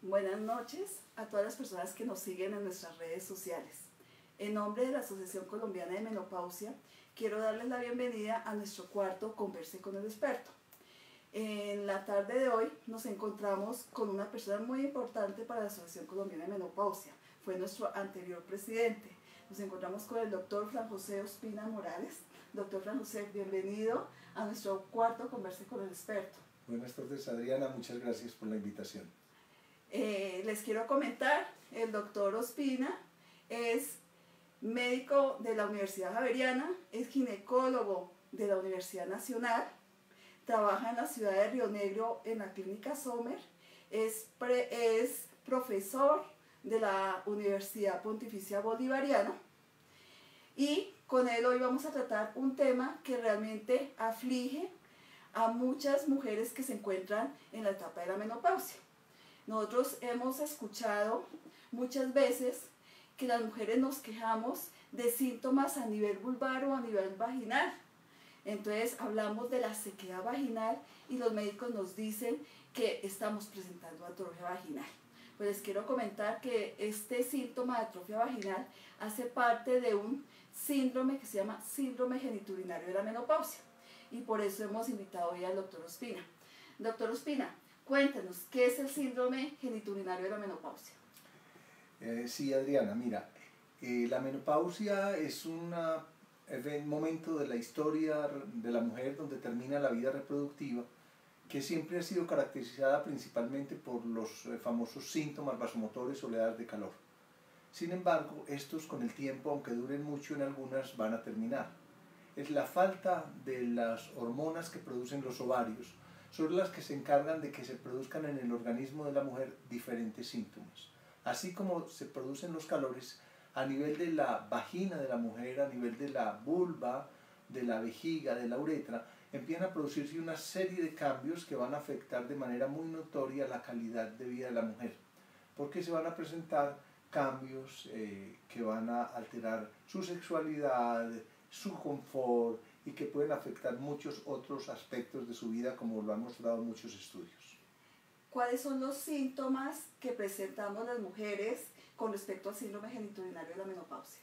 Buenas noches a todas las personas que nos siguen en nuestras redes sociales. En nombre de la Asociación Colombiana de Menopausia, quiero darles la bienvenida a nuestro cuarto Converse con el Experto. En la tarde de hoy nos encontramos con una persona muy importante para la Asociación Colombiana de Menopausia. Fue nuestro anterior presidente. Nos encontramos con el doctor Fran José Ospina Morales. Doctor Fran José, bienvenido a nuestro cuarto Converse con el Experto. Buenas tardes, Adriana, muchas gracias por la invitación. Les quiero comentar, el doctor Ospina es médico de la Universidad Javeriana, es ginecólogo de la Universidad Nacional, trabaja en la ciudad de Río Negro en la clínica Sommer, es profesor de la Universidad Pontificia Bolivariana y con él hoy vamos a tratar un tema que realmente aflige a muchas mujeres que se encuentran en la etapa de la menopausia. Nosotros hemos escuchado muchas veces que las mujeres nos quejamos de síntomas a nivel vulvar o a nivel vaginal. Entonces hablamos de la sequedad vaginal y los médicos nos dicen que estamos presentando atrofia vaginal. Pues les quiero comentar que este síntoma de atrofia vaginal hace parte de un síndrome que se llama síndrome geniturinario de la menopausia. Y por eso hemos invitado hoy al doctor Ospina. Doctor Ospina, cuéntenos, ¿qué es el síndrome geniturinario de la menopausia? Sí, Adriana, mira, la menopausia es un momento de la historia de la mujer donde termina la vida reproductiva, que siempre ha sido caracterizada principalmente por los famosos síntomas vasomotores o oleadas de calor. Sin embargo, estos con el tiempo, aunque duren mucho en algunas, van a terminar. Es la falta de las hormonas que producen los ovarios, son las que se encargan de que se produzcan en el organismo de la mujer diferentes síntomas. Así como se producen los calores a nivel de la vagina de la mujer, a nivel de la vulva, de la vejiga, de la uretra, empiezan a producirse una serie de cambios que van a afectar de manera muy notoria la calidad de vida de la mujer, porque se van a presentar cambios que van a alterar su sexualidad, su confort, y que pueden afectar muchos otros aspectos de su vida, como lo han mostrado muchos estudios. ¿Cuáles son los síntomas que presentamos las mujeres con respecto al síndrome geniturinario de la menopausia?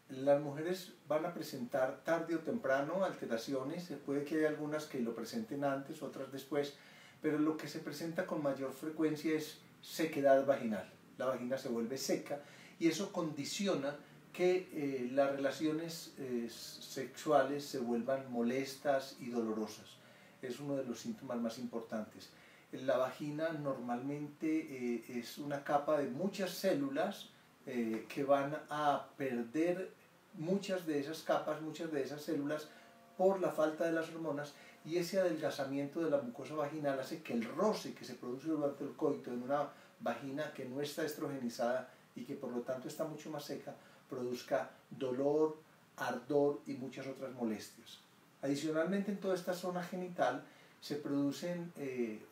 Las mujeres van a presentar tarde o temprano alteraciones, puede que haya algunas que lo presenten antes, otras después, pero lo que se presenta con mayor frecuencia es sequedad vaginal. La vagina se vuelve seca y eso condiciona que las relaciones sexuales se vuelvan molestas y dolorosas. Es uno de los síntomas más importantes. La vagina normalmente es una capa de muchas células que van a perder muchas de esas capas, muchas de esas células por la falta de las hormonas, y ese adelgazamiento de la mucosa vaginal hace que el roce que se produce durante el coito en una vagina que no está estrogenizada y que por lo tanto está mucho más seca, produzca dolor, ardor y muchas otras molestias. Adicionalmente, en toda esta zona genital se producen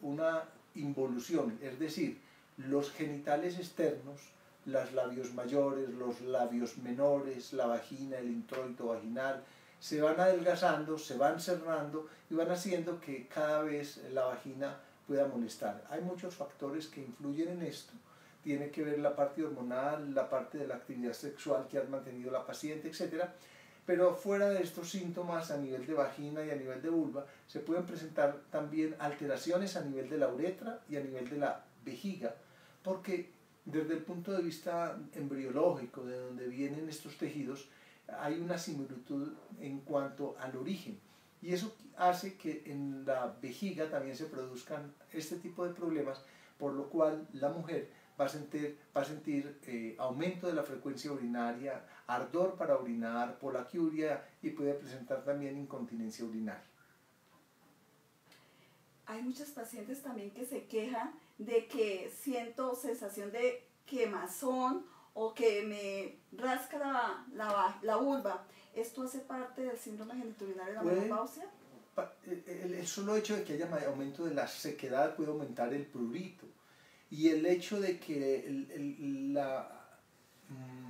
una involución, es decir, los genitales externos, los labios mayores, los labios menores, la vagina, el introito vaginal, se van adelgazando, se van cerrando y van haciendo que cada vez la vagina pueda molestar. Hay muchos factores que influyen en esto. Tiene que ver la parte hormonal, la parte de la actividad sexual que ha mantenido la paciente, etc. Pero fuera de estos síntomas a nivel de vagina y a nivel de vulva, se pueden presentar también alteraciones a nivel de la uretra y a nivel de la vejiga, porque desde el punto de vista embriológico, de donde vienen estos tejidos, hay una similitud en cuanto al origen. Y eso hace que en la vejiga también se produzcan este tipo de problemas, por lo cual la mujer va a sentir aumento de la frecuencia urinaria, ardor para orinar, polaquiuria, y puede presentar también incontinencia urinaria. Hay muchas pacientes también que se quejan de que siento sensación de quemazón o que me rasca la vulva. ¿Esto hace parte del síndrome geniturinario de la menopausia? El solo hecho de que haya aumento de la sequedad puede aumentar el prurito. Y el hecho de que la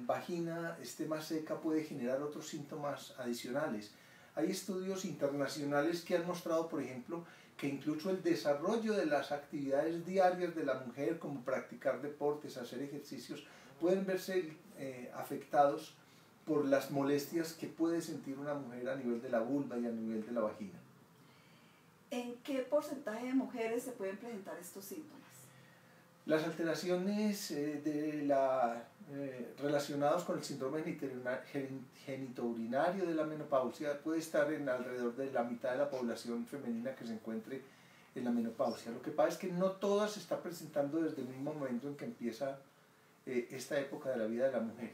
vagina esté más seca puede generar otros síntomas adicionales. Hay estudios internacionales que han mostrado, por ejemplo, que incluso el desarrollo de las actividades diarias de la mujer, como practicar deportes, hacer ejercicios, pueden verse afectados por las molestias que puede sentir una mujer a nivel de la vulva y a nivel de la vagina. ¿En qué porcentaje de mujeres se pueden presentar estos síntomas? Las alteraciones relacionadas con el síndrome genitourinario de la menopausia puede estar en alrededor de la mitad de la población femenina que se encuentre en la menopausia. Lo que pasa es que no todas se está presentando desde el mismo momento en que empieza esta época de la vida de la mujer.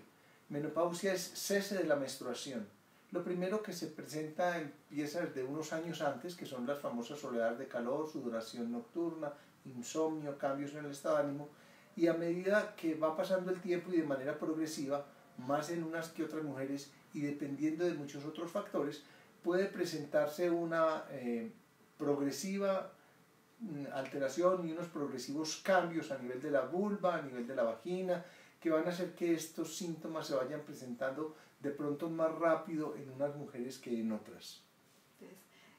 Menopausia es cese de la menstruación. Lo primero que se presenta empieza desde unos años antes, que son las famosas oleadas de calor, sudoración nocturna, insomnio, cambios en el estado de ánimo, y a medida que va pasando el tiempo y de manera progresiva, más en unas que otras mujeres y dependiendo de muchos otros factores, puede presentarse una progresiva alteración y unos progresivos cambios a nivel de la vulva, a nivel de la vagina, que van a hacer que estos síntomas se vayan presentando de pronto más rápido en unas mujeres que en otras.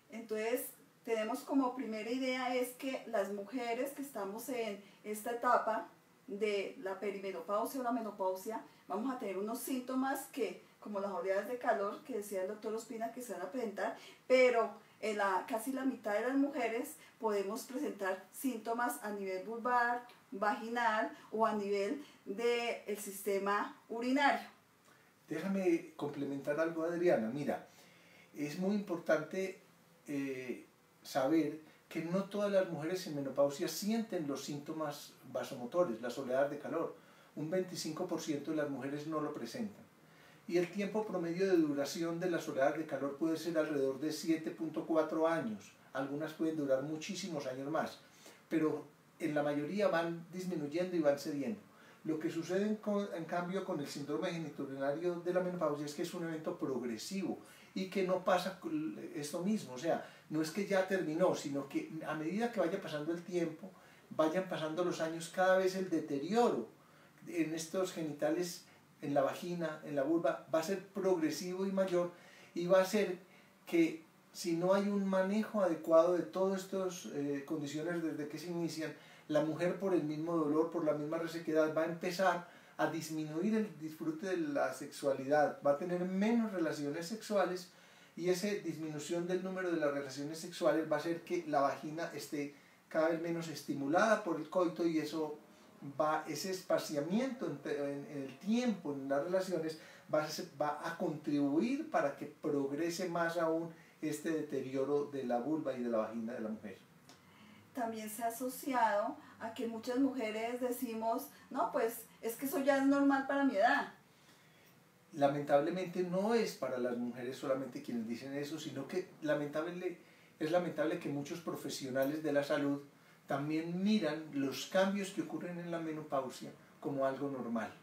Entonces tenemos como primera idea es que las mujeres que estamos en esta etapa de la perimenopausia o la menopausia, vamos a tener unos síntomas que, como las oleadas de calor que decía el doctor Ospina, que se van a presentar, pero en casi la mitad de las mujeres podemos presentar síntomas a nivel vulvar, vaginal o a nivel del sistema urinario. Déjame complementar algo, Adriana. Mira, es muy importante saber que no todas las mujeres en menopausia sienten los síntomas vasomotores, las oleadas de calor. Un 25% de las mujeres no lo presentan. Y el tiempo promedio de duración de las oleadas de calor puede ser alrededor de 7.4 años. Algunas pueden durar muchísimos años más, pero en la mayoría van disminuyendo y van cediendo. Lo que sucede en cambio con el síndrome genitourinario de la menopausia es que es un evento progresivo y que no pasa esto mismo, o sea, no es que ya terminó, sino que a medida que vaya pasando el tiempo, vayan pasando los años, cada vez el deterioro en estos genitales, en la vagina, en la vulva, va a ser progresivo y mayor, y va a ser que si no hay un manejo adecuado de todas estas condiciones desde que se inician, la mujer por el mismo dolor, por la misma resequedad, va a empezar a disminuir el disfrute de la sexualidad, va a tener menos relaciones sexuales y esa disminución del número de las relaciones sexuales va a hacer que la vagina esté cada vez menos estimulada por el coito y eso ese espaciamiento en el tiempo en las relaciones va a contribuir para que progrese más aún este deterioro de la vulva y de la vagina de la mujer. También se ha asociado a que muchas mujeres decimos, no, pues es que eso ya es normal para mi edad. Lamentablemente no es para las mujeres solamente quienes dicen eso, sino que es lamentable que muchos profesionales de la salud también miran los cambios que ocurren en la menopausia como algo normal.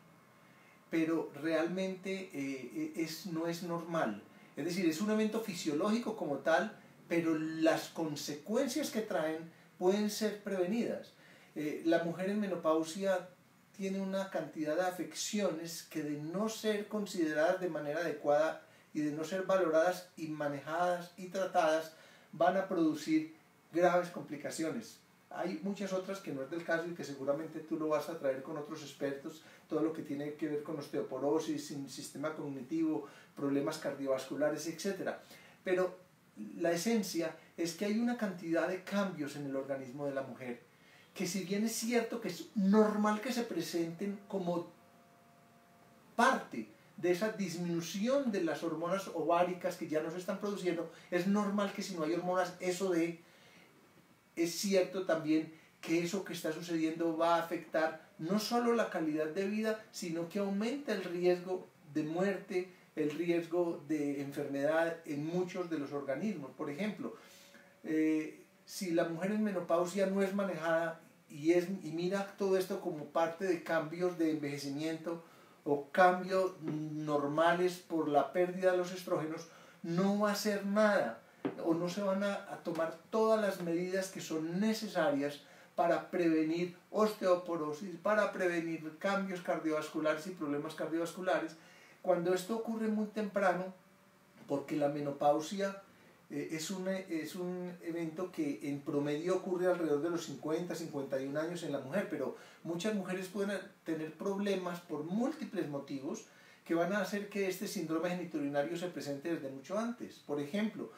Pero realmente no es normal. Es decir, es un evento fisiológico como tal, pero las consecuencias que traen pueden ser prevenidas. La mujer en menopausia tiene una cantidad de afecciones que de no ser consideradas de manera adecuada y de no ser valoradas y manejadas y tratadas, van a producir graves complicaciones. Hay muchas otras que no es del caso y que seguramente tú lo vas a traer con otros expertos, todo lo que tiene que ver con osteoporosis, sistema cognitivo, problemas cardiovasculares, etc. Pero la esencia es que hay una cantidad de cambios en el organismo de la mujer, que si bien es cierto que es normal que se presenten como parte de esa disminución de las hormonas ováricas que ya no se están produciendo, es normal que si no hay hormonas es cierto también que eso que está sucediendo va a afectar no solo la calidad de vida, sino que aumenta el riesgo de muerte, el riesgo de enfermedad en muchos de los organismos. Por ejemplo, si la mujer en menopausia no es manejada y mira todo esto como parte de cambios de envejecimiento o cambios normales por la pérdida de los estrógenos, no va a hacer nada o no se van a tomar todas las medidas que son necesarias para prevenir osteoporosis, para prevenir cambios cardiovasculares y problemas cardiovasculares, cuando esto ocurre muy temprano, porque la menopausia es un evento que en promedio ocurre alrededor de los 50, 51 años en la mujer, pero muchas mujeres pueden tener problemas por múltiples motivos que van a hacer que este síndrome genitourinario se presente desde mucho antes. Por ejemplo,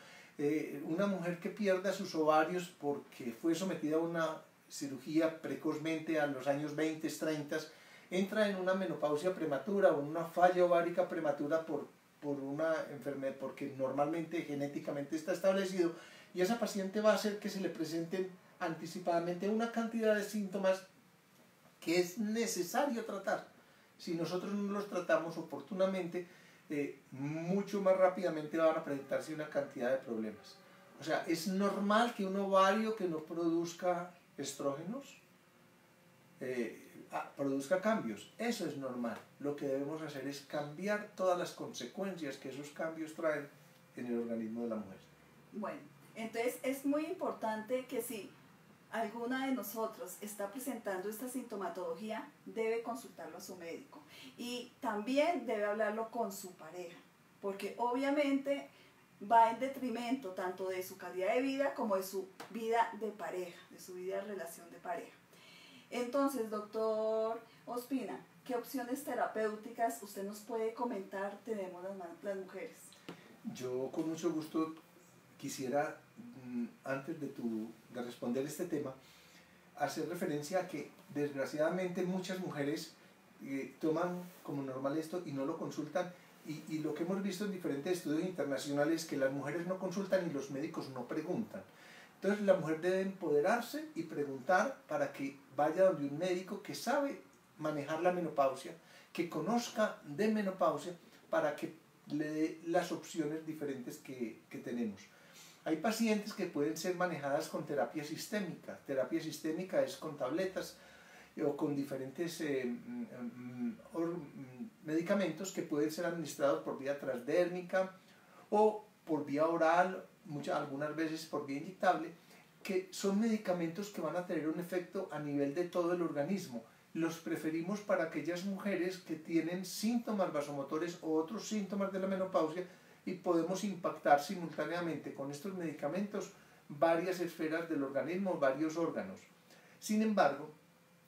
una mujer que pierda sus ovarios porque fue sometida a una cirugía precozmente a los años 20, 30, entra en una menopausia prematura o una falla ovárica prematura por una enfermedad, porque normalmente genéticamente está establecido, y esa paciente va a hacer que se le presenten anticipadamente una cantidad de síntomas que es necesario tratar. Si nosotros no los tratamos oportunamente, mucho más rápidamente van a presentarse una cantidad de problemas. O sea, es normal que un ovario que no produzca estrógenos produzca cambios. Eso es normal. Lo que debemos hacer es cambiar todas las consecuencias que esos cambios traen en el organismo de la mujer. Bueno, entonces es muy importante que si alguna de nosotros está presentando esta sintomatología, debe consultarlo a su médico. Y también debe hablarlo con su pareja, porque obviamente va en detrimento tanto de su calidad de vida como de su vida de pareja, de su vida de relación de pareja. Entonces, doctor Ospina, ¿qué opciones terapéuticas usted nos puede comentar tenemos las mujeres? Yo con mucho gusto quisiera, antes de responder este tema, hacer referencia a que desgraciadamente muchas mujeres toman como normal esto y no lo consultan, y lo que hemos visto en diferentes estudios internacionales es que las mujeres no consultan y los médicos no preguntan. Entonces la mujer debe empoderarse y preguntar para que vaya donde un médico que sabe manejar la menopausia, que conozca de menopausia, para que le dé las opciones diferentes que tenemos. Hay pacientes que pueden ser manejadas con terapia sistémica. Terapia sistémica es con tabletas o con diferentes medicamentos que pueden ser administrados por vía transdérmica o por vía oral, algunas veces por vía inyectable, que son medicamentos que van a tener un efecto a nivel de todo el organismo. Los preferimos para aquellas mujeres que tienen síntomas vasomotores o otros síntomas de la menopausia, y podemos impactar simultáneamente con estos medicamentos varias esferas del organismo, varios órganos. Sin embargo,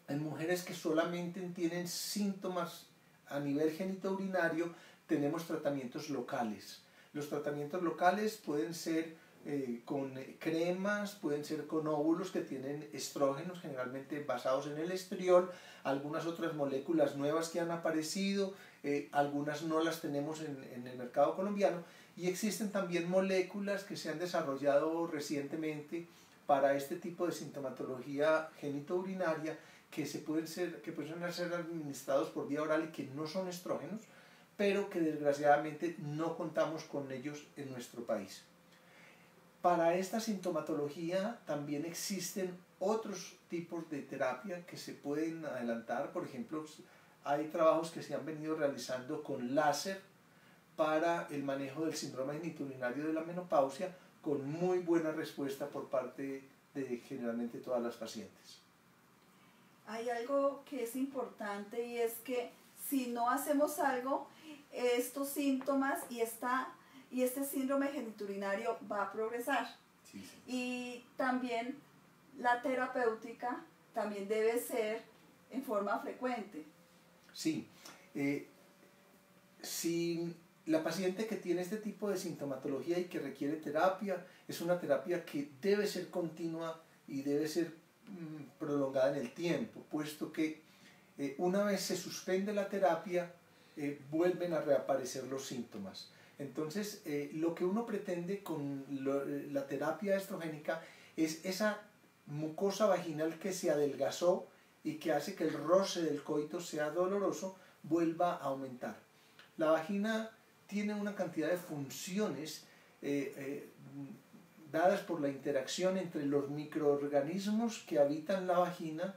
en mujeres que solamente tienen síntomas a nivel genitourinario, tenemos tratamientos locales. Los tratamientos locales pueden ser con cremas, pueden ser con óvulos que tienen estrógenos, generalmente basados en el estriol, algunas otras moléculas nuevas que han aparecido, algunas no las tenemos en el mercado colombiano, y existen también moléculas que se han desarrollado recientemente para este tipo de sintomatología genitourinaria que pueden ser administrados por vía oral y que no son estrógenos, pero que desgraciadamente no contamos con ellos en nuestro país. Para esta sintomatología también existen otros tipos de terapia que se pueden adelantar. Por ejemplo, hay trabajos que se han venido realizando con láser para el manejo del síndrome genitourinario de la menopausia, con muy buena respuesta por parte de generalmente todas las pacientes. Hay algo que es importante, y es que si no hacemos algo, estos síntomas y este síndrome genitourinario va a progresar. Sí, sí. Y también la terapéutica también debe ser en forma frecuente. Sí. Si la paciente que tiene este tipo de sintomatología y que requiere terapia, es una terapia que debe ser continua y debe ser prolongada en el tiempo, puesto que una vez se suspende la terapia, vuelven a reaparecer los síntomas. Entonces, lo que uno pretende con la terapia estrogénica es esa mucosa vaginal que se adelgazó y que hace que el roce del coito sea doloroso, vuelva a aumentar. La vagina tiene una cantidad de funciones dadas por la interacción entre los microorganismos que habitan la vagina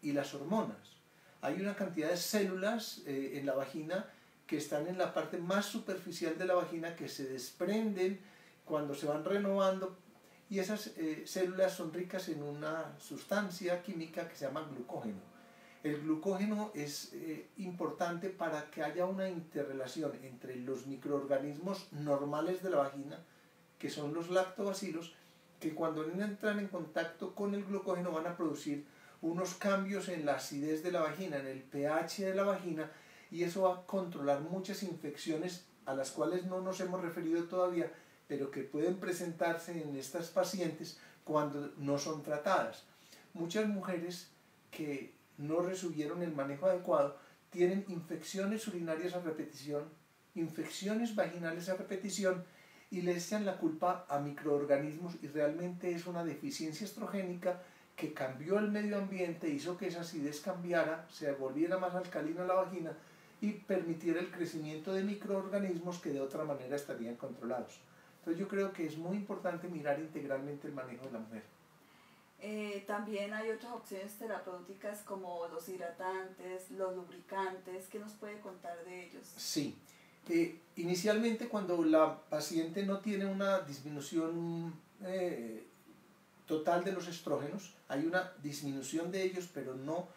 y las hormonas. Hay una cantidad de células en la vagina que están en la parte más superficial de la vagina, que se desprenden cuando se van renovando, y esas células son ricas en una sustancia química que se llama glucógeno. El glucógeno es importante para que haya una interrelación entre los microorganismos normales de la vagina que son los lactobacilos, que cuando entran en contacto con el glucógeno van a producir unos cambios en la acidez de la vagina, en el pH de la vagina, y eso va a controlar muchas infecciones a las cuales no nos hemos referido todavía, pero que pueden presentarse en estas pacientes cuando no son tratadas. Muchas mujeres que no recibieron el manejo adecuado tienen infecciones urinarias a repetición, infecciones vaginales a repetición, y le echan la culpa a microorganismos, y realmente es una deficiencia estrogénica que cambió el medio ambiente, hizo que esa acidez cambiara, se volviera más alcalina la vagina y permitiera el crecimiento de microorganismos que de otra manera estarían controlados. Entonces yo creo que es muy importante mirar integralmente el manejo de la mujer. También hay otras opciones terapéuticas como los hidratantes, los lubricantes. ¿Qué nos puede contar de ellos? Sí. Inicialmente, cuando la paciente no tiene una disminución total de los estrógenos, hay una disminución de ellos, pero no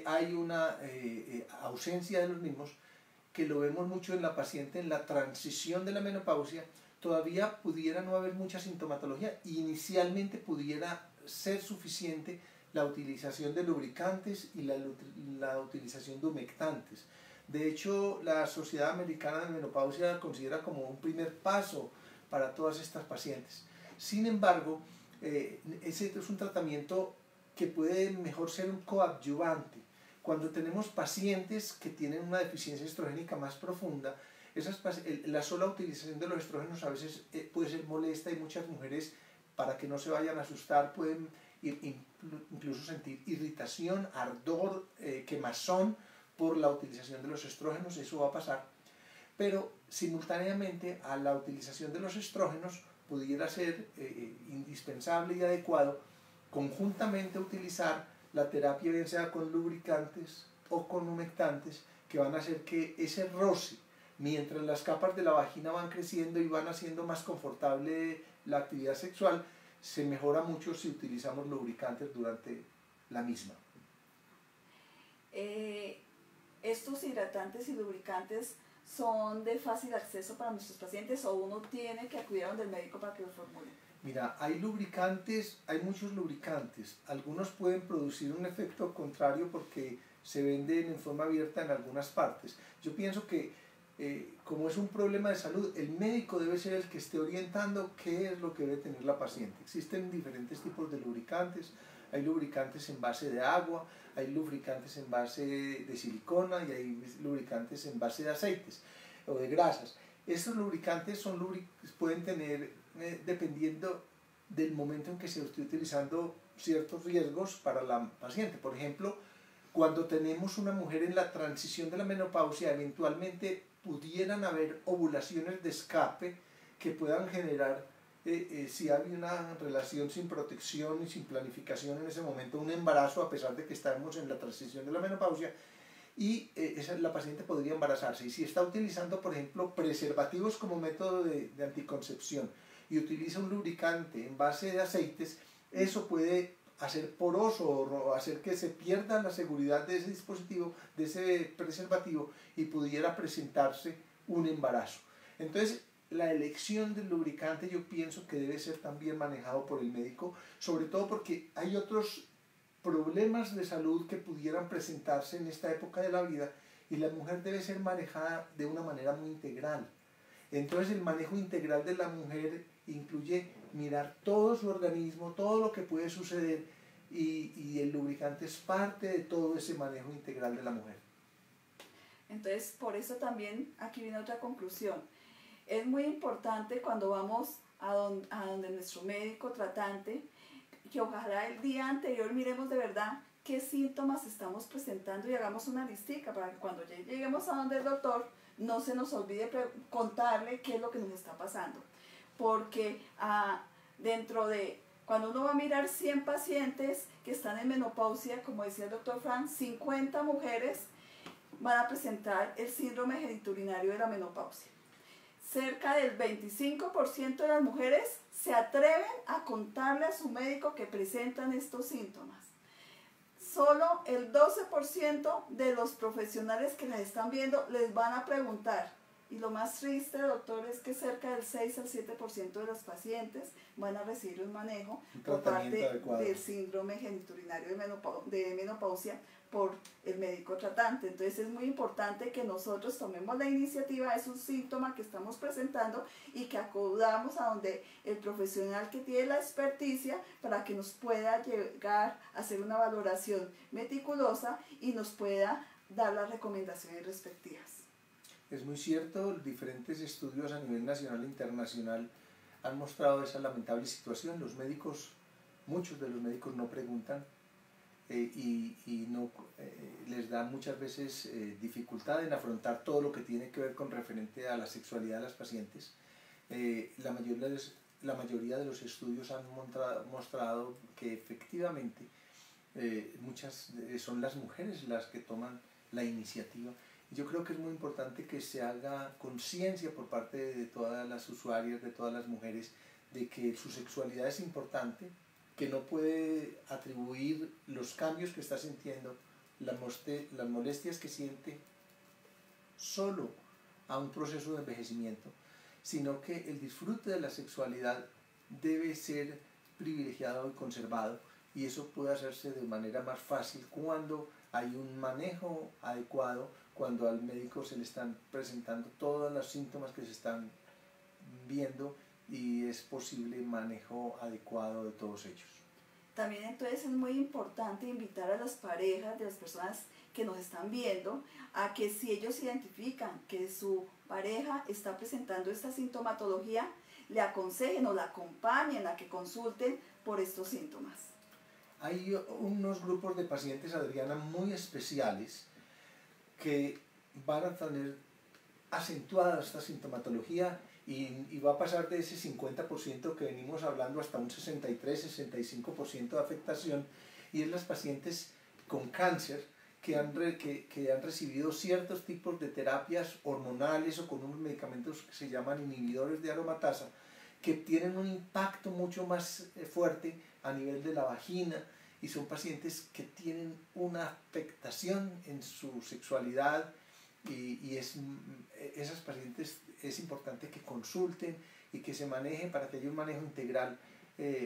hay una ausencia de los mismos, que lo vemos mucho en la paciente en la transición de la menopausia. Todavía pudiera no haber mucha sintomatología, inicialmente pudiera ser suficiente la utilización de lubricantes y la utilización de humectantes. De hecho, la Sociedad Americana de Menopausia la considera como un primer paso para todas estas pacientes. Sin embargo, ese es un tratamiento que puede mejor ser un coadyuvante. Cuando tenemos pacientes que tienen una deficiencia estrogénica más profunda, la sola utilización de los estrógenos a veces puede ser molesta, y muchas mujeres, para que no se vayan a asustar, pueden incluso sentir irritación, ardor, quemazón por la utilización de los estrógenos. Eso va a pasar. Pero simultáneamente a la utilización de los estrógenos pudiera ser indispensable y adecuado conjuntamente utilizar la terapia, bien sea con lubricantes o con humectantes, que van a hacer que ese roce, mientras las capas de la vagina van creciendo y van haciendo más confortable la actividad sexual, se mejora mucho si utilizamos lubricantes durante la misma. ¿Estos hidratantes y lubricantes son de fácil acceso para nuestros pacientes, o uno tiene que acudir a donde el médico para que los formule? Mira, hay lubricantes, hay muchos lubricantes. Algunos pueden producir un efecto contrario porque se venden en forma abierta en algunas partes. Yo pienso que como es un problema de salud, el médico debe ser el que esté orientando qué es lo que debe tener la paciente. Existen diferentes tipos de lubricantes. Hay lubricantes en base de agua, hay lubricantes en base de silicona, y hay lubricantes en base de aceites o de grasas. Estos lubricantes pueden tener, dependiendo del momento en que se esté utilizando, ciertos riesgos para la paciente. Por ejemplo, cuando tenemos una mujer en la transición de la menopausia, eventualmente pudieran haber ovulaciones de escape que puedan generar, si hay una relación sin protección y sin planificación en ese momento, un embarazo, a pesar de que estamos en la transición de la menopausia, y la paciente podría embarazarse. Y si está utilizando, por ejemplo, preservativos como método de anticoncepción y utiliza un lubricante en base de aceites, eso puede hacer poroso o hacer que se pierda la seguridad de ese dispositivo, de ese preservativo, y pudiera presentarse un embarazo. Entonces, la elección del lubricante yo pienso que debe ser también manejado por el médico, sobre todo porque hay otros problemas de salud que pudieran presentarse en esta época de la vida, y la mujer debe ser manejada de una manera muy integral. Entonces, el manejo integral de la mujer incluye mirar todo su organismo, todo lo que puede suceder, y el lubricante es parte de todo ese manejo integral de la mujer. Entonces, por eso también aquí viene otra conclusión. Es muy importante cuando vamos a donde nuestro médico tratante, que ojalá el día anterior miremos de verdad qué síntomas estamos presentando y hagamos una listica para que cuando lleguemos a donde el doctor no se nos olvide contarle qué es lo que nos está pasando. Porque cuando uno va a mirar 100 pacientes que están en menopausia, como decía el doctor Frank, 50 mujeres van a presentar el síndrome genitourinario de la menopausia. Cerca del 25% de las mujeres se atreven a contarle a su médico que presentan estos síntomas. Solo el 12% de los profesionales que las están viendo les van a preguntar Y lo más triste, doctor, es que cerca del 6 al 7% de los pacientes van a recibir un manejo por parte del síndrome genitourinario de menopausia por el médico tratante. Entonces es muy importante que nosotros tomemos la iniciativa, es un síntoma que estamos presentando y que acudamos a donde el profesional que tiene la experticia para que nos pueda llegar a hacer una valoración meticulosa y nos pueda dar las recomendaciones respectivas. Es muy cierto, diferentes estudios a nivel nacional e internacional han mostrado esa lamentable situación. Los médicos, muchos de los médicos no preguntan y no, les da muchas veces dificultad en afrontar todo lo que tiene que ver con referente a la sexualidad de las pacientes. La mayoría de los estudios han mostrado que efectivamente son las mujeres las que toman la iniciativa. Yo creo que es muy importante que se haga conciencia por parte de todas las usuarias, de todas las mujeres, de que su sexualidad es importante, que no puede atribuir los cambios que está sintiendo, las molestias que siente solo a un proceso de envejecimiento, sino que el disfrute de la sexualidad debe ser privilegiado y conservado, y eso puede hacerse de manera más fácil cuando hay un manejo adecuado, cuando al médico se le están presentando todos los síntomas que se están viendo y es posible manejo adecuado de todos ellos. También entonces es muy importante invitar a las parejas de las personas que nos están viendo a que si ellos identifican que su pareja está presentando esta sintomatología, le aconsejen o la acompañen a que consulten por estos síntomas. Hay unos grupos de pacientes, Adriana, muy especiales que van a tener acentuada esta sintomatología y va a pasar de ese 50% que venimos hablando hasta un 63-65% de afectación, y es las pacientes con cáncer que han recibido ciertos tipos de terapias hormonales o con unos medicamentos que se llaman inhibidores de aromatasa, que tienen un impacto mucho más fuerte a nivel de la vagina, y son pacientes que tienen una afectación en su sexualidad y esas pacientes es importante que consulten y que se manejen para que haya un manejo integral,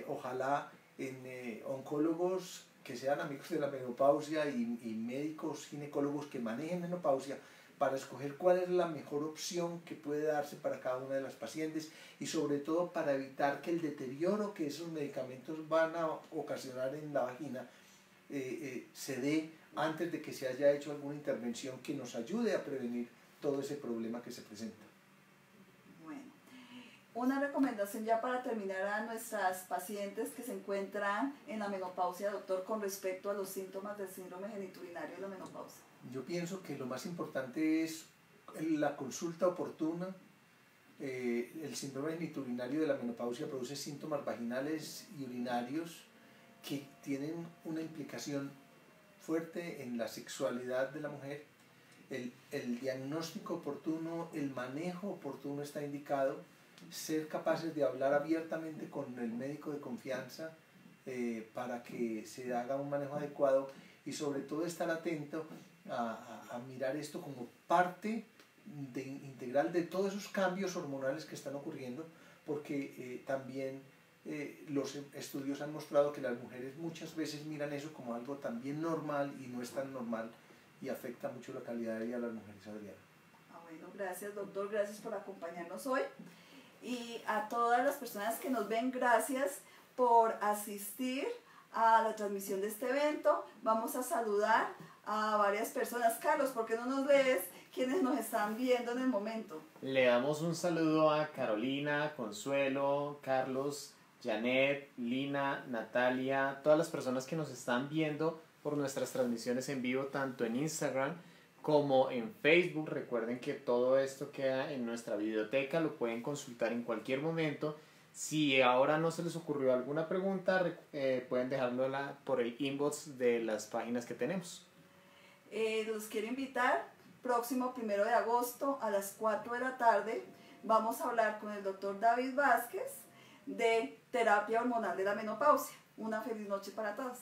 ojalá en oncólogos que sean amigos de la menopausia y médicos ginecólogos que manejen menopausia, para escoger cuál es la mejor opción que puede darse para cada una de las pacientes y sobre todo para evitar que el deterioro que esos medicamentos van a ocasionar en la vagina se dé antes de que se haya hecho alguna intervención que nos ayude a prevenir todo ese problema que se presenta. Bueno, una recomendación ya para terminar a nuestras pacientes que se encuentran en la menopausia, doctor, con respecto a los síntomas del síndrome genitourinario de la menopausia. Yo pienso que lo más importante es la consulta oportuna. El síndrome genitourinario de la menopausia produce síntomas vaginales y urinarios que tienen una implicación fuerte en la sexualidad de la mujer. El diagnóstico oportuno, el manejo oportuno está indicado, ser capaces de hablar abiertamente con el médico de confianza para que se haga un manejo adecuado y sobre todo estar atento a mirar esto como parte integral de todos esos cambios hormonales que están ocurriendo, porque también los estudios han mostrado que las mujeres muchas veces miran eso como algo también normal y no es tan normal y afecta mucho la calidad de vida de las mujeres, Adriana. Bueno, gracias doctor, gracias por acompañarnos hoy, y a todas las personas que nos ven, gracias por asistir a la transmisión de este evento. Vamos a saludar a varias personas. Carlos, ¿por qué no nos lees quienes nos están viendo en el momento? Le damos un saludo a Carolina, Consuelo, Carlos, Janet, Lina, Natalia, todas las personas que nos están viendo por nuestras transmisiones en vivo, tanto en Instagram como en Facebook. Recuerden que todo esto queda en nuestra videoteca, lo pueden consultar en cualquier momento. Si ahora no se les ocurrió alguna pregunta, pueden dejárnosla por el inbox de las páginas que tenemos. Los quiero invitar, próximo 1 de agosto a las 4 de la tarde, vamos a hablar con el doctor David Vázquez de terapia hormonal de la menopausia. Una feliz noche para todos.